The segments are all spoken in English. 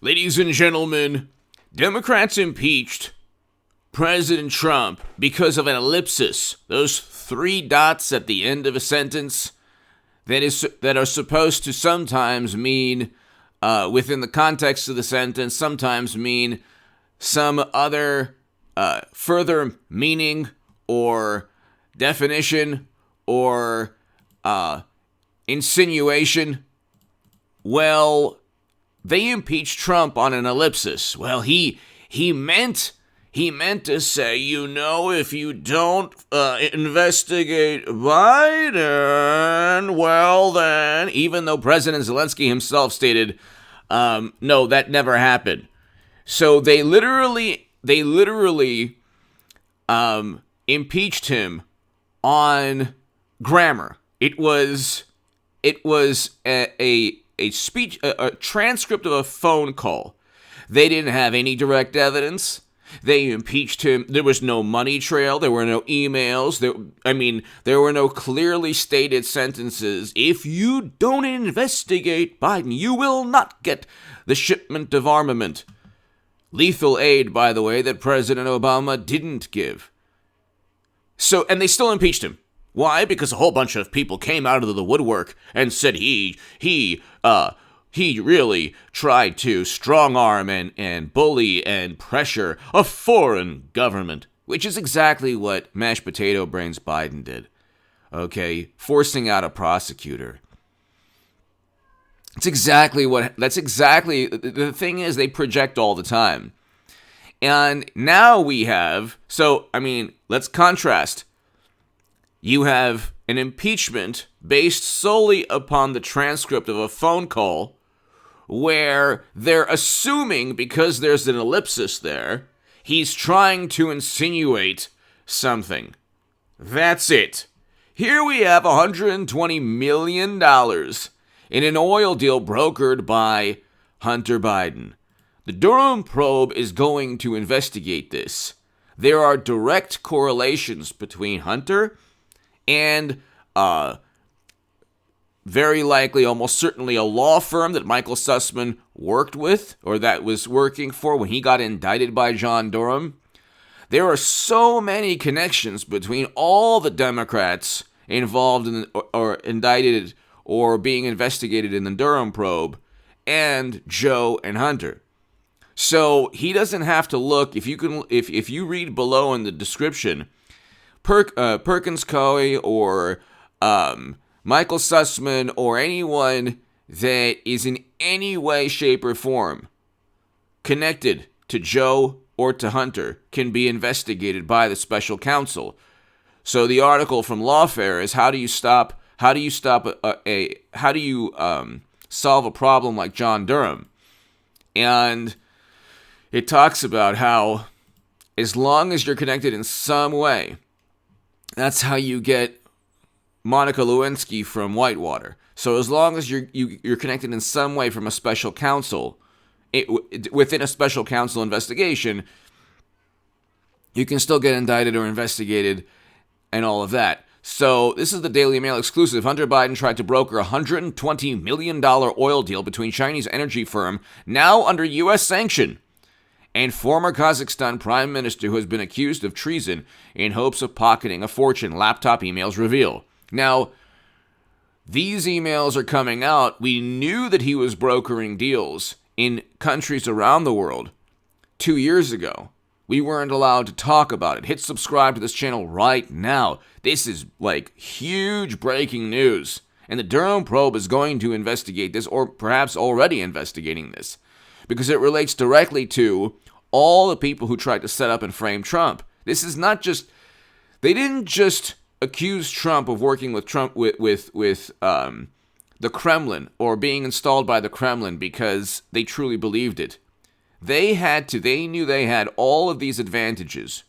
Ladies and gentlemen, Democrats impeached President Trump because of an ellipsis, those three dots at the end of a sentence that are supposed to sometimes mean, within the context of the sentence, sometimes mean some other further meaning or definition or insinuation. Well, they impeached Trump on an ellipsis. Well, he meant to say, if you don't investigate Biden, well then, even though President Zelensky himself stated, no, that never happened. So they literally impeached him on grammar. It was a speech, a transcript of a phone call. They didn't have any direct evidence. They impeached him. There was no money trail. There were no emails. There were no clearly stated sentences. If you don't investigate Biden, you will not get the shipment of armament. Lethal aid, by the way, that President Obama didn't give. So, and they still impeached him. Why? Because a whole bunch of people came out of the woodwork and said he really tried to strong-arm and bully and pressure a foreign government, which is exactly what mashed potato brains Biden did. Okay, forcing out a prosecutor. That's exactly the thing is, they project all the time. And now we have, let's contrast. You have an impeachment based solely upon the transcript of a phone call where they're assuming, because there's an ellipsis there, he's trying to insinuate something. That's it. Here we have $120 million in an oil deal brokered by Hunter Biden. The Durham probe is going to investigate this. There are direct correlations between Hunter and very likely, almost certainly, a law firm that Michael Sussman worked with, or that was working for when he got indicted by John Durham. There are so many connections between all the Democrats involved in or indicted or being investigated in the Durham probe and Joe and Hunter. So he doesn't have to look. If you read below in the description, Perkins Coie or Michael Sussman or anyone that is in any way, shape, or form connected to Joe or to Hunter can be investigated by the special counsel. So the article from Lawfare is how do you solve a problem like John Durham? And it talks about how as long as you're connected in some way, that's how you get Monica Lewinsky from Whitewater. So as long as you're connected in some way from a special counsel, within a special counsel investigation, you can still get indicted or investigated and all of that. So this is the Daily Mail exclusive. Hunter Biden tried to broker a $120 million oil deal between Chinese energy firm, now under U.S. sanction, and former Kazakhstan prime minister who has been accused of treason in hopes of pocketing a fortune, laptop emails reveal. Now, these emails are coming out. We knew that he was brokering deals in countries around the world 2 years ago. We weren't allowed to talk about it. Hit subscribe to this channel right now. This is like huge breaking news. And the Durham probe is going to investigate this, or perhaps already investigating this, because it relates directly to all the people who tried to set up and frame Trump. This is not just, they didn't just accuse Trump of working with Trump with the Kremlin or being installed by the Kremlin because they truly believed it. They knew they had all of these advantages.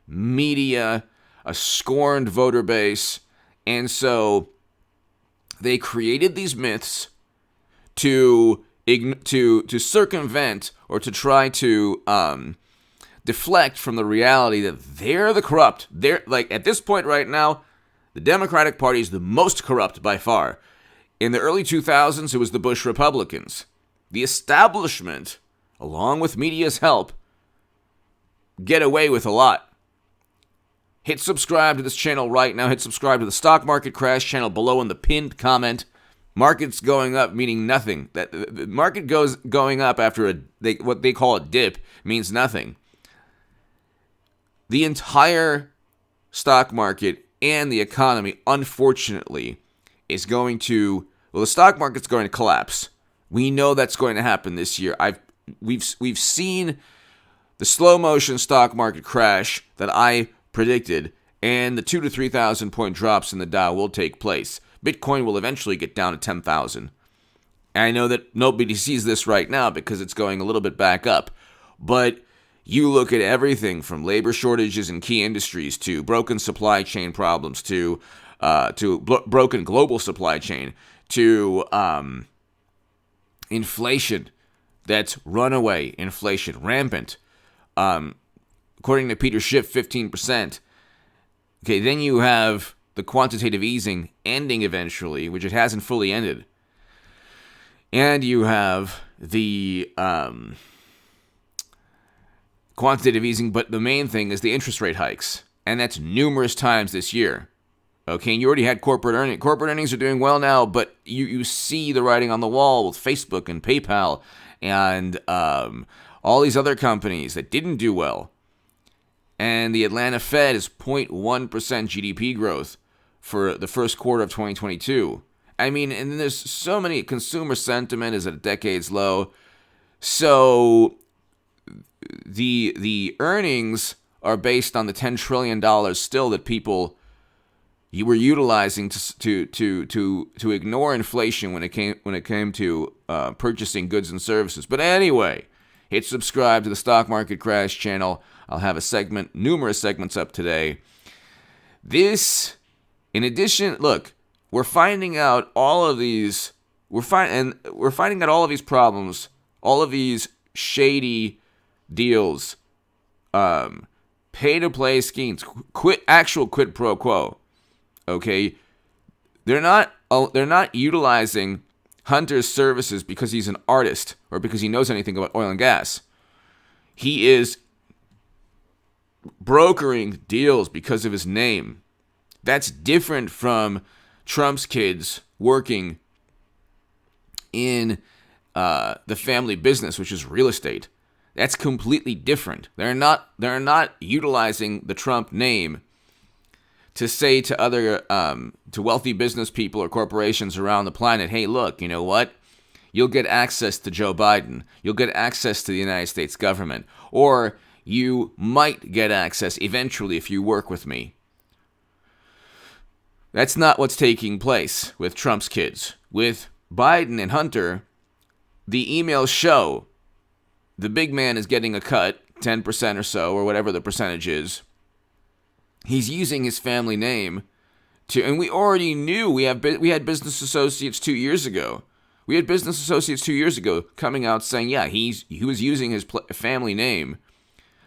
Media, a scorned voter base, and so they created these myths to circumvent or to try to deflect from the reality that they're the corrupt. They're like, at this point right now, the Democratic Party is the most corrupt by far. In the early 2000s, it was the Bush Republicans. The establishment along with media's help, get away with a lot. Hit subscribe to this channel right now. Hit subscribe to the Stock Market Crash channel below in the pinned comment. Markets going up meaning nothing. That the market going up after what they call a dip means nothing. The entire stock market and the economy, unfortunately, is going to, well, the stock market's going to collapse. We know that's going to happen this year. We've seen the slow motion stock market crash that I predicted, and the 2,000 to 3,000 point drops in the Dow will take place. Bitcoin will eventually get down to 10,000. And I know that nobody sees this right now because it's going a little bit back up, but you look at everything from labor shortages in key industries to broken supply chain problems to broken global supply chain to inflation that's runaway inflation, rampant. According to Peter Schiff, 15%. Okay, then you have the quantitative easing ending eventually, which it hasn't fully ended. And you have the quantitative easing, but the main thing is the interest rate hikes. And that's numerous times this year. Okay, and you already had corporate earnings. Corporate earnings are doing well now, but you see the writing on the wall with Facebook and PayPal and all these other companies that didn't do well. And the Atlanta Fed is 0.1% GDP growth for the first quarter of 2022. I mean, and there's so many, consumer sentiment is at a decade's low. So the earnings are based on the $10 trillion still that people you were utilizing to ignore inflation when it came to purchasing goods and services. But anyway, hit subscribe to the Stock Market Crash channel. I'll have numerous segments up today. This, in addition, look, we're finding out all of these. We're finding out all of these problems, all of these shady deals, pay-to-play schemes, actual quid pro quo. Okay, they're not utilizing Hunter's services because he's an artist or because he knows anything about oil and gas. He is brokering deals because of his name. That's different from Trump's kids working in the family business, which is real estate. That's completely different. They're not utilizing the Trump name to say to other to wealthy business people or corporations around the planet, hey, look, you know what? You'll get access to Joe Biden. You'll get access to the United States government. Or you might get access eventually if you work with me. That's not what's taking place with Trump's kids. With Biden and Hunter, the emails show the big man is getting a cut, 10% or so, or whatever the percentage is. He's using his family name and we already knew we had business associates 2 years ago. We had business associates 2 years ago coming out saying, yeah, he was using his family name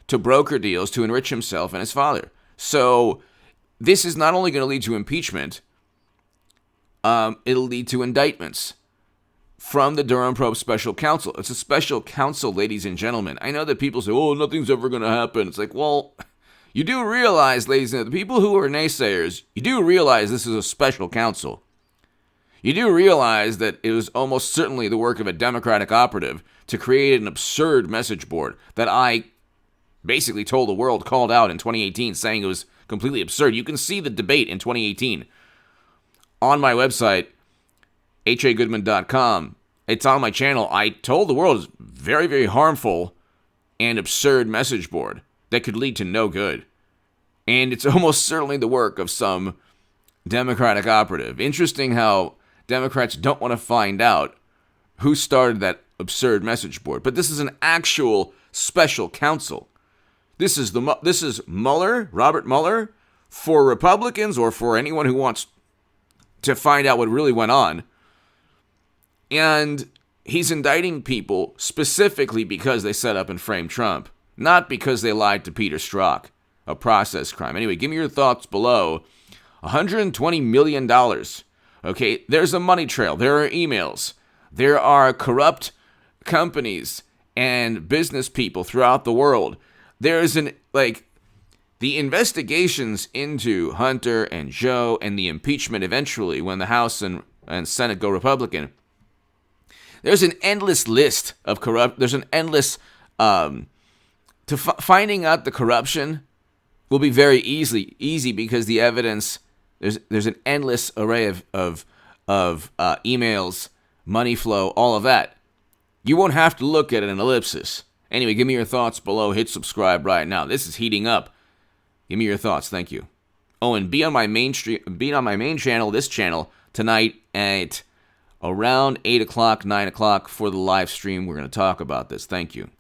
to broker deals to enrich himself and his father. So this is not only going to lead to impeachment, it'll lead to indictments from the Durham Probe Special Counsel. It's a special counsel, ladies and gentlemen. I know that people say, oh, nothing's ever going to happen. It's like, well, you do realize, ladies and gentlemen, the people who are naysayers, you do realize this is a special counsel. You do realize that it was almost certainly the work of a Democratic operative to create an absurd message board that I basically told the world, called out in 2018, saying it was completely absurd. You can see the debate in 2018 on my website, hagoodman.com. It's on my channel. I told the world it's very, very harmful and absurd message board that could lead to no good. And it's almost certainly the work of some Democratic operative. Interesting how Democrats don't want to find out who started that absurd message board. But this is an actual special counsel. This is Mueller, Robert Mueller, for Republicans or for anyone who wants to find out what really went on. And he's indicting people specifically because they set up and framed Trump, not because they lied to Peter Strzok, a process crime. Anyway, give me your thoughts below. $120 million. Okay, there's a money trail. There are emails. There are corrupt companies and business people throughout the world. There's the investigations into Hunter and Joe and the impeachment eventually when the House and Senate go Republican. There's an endless list of there's an endless, finding out the corruption will be very easy because the evidence, there's an endless array of emails, money flow, all of that. You won't have to look at an ellipsis. Anyway, give me your thoughts below. Hit subscribe right now. This is heating up. Give me your thoughts. Thank you. Oh, and be on my main channel, this channel, tonight at around 8 o'clock, 9 o'clock for the live stream. We're going to talk about this. Thank you.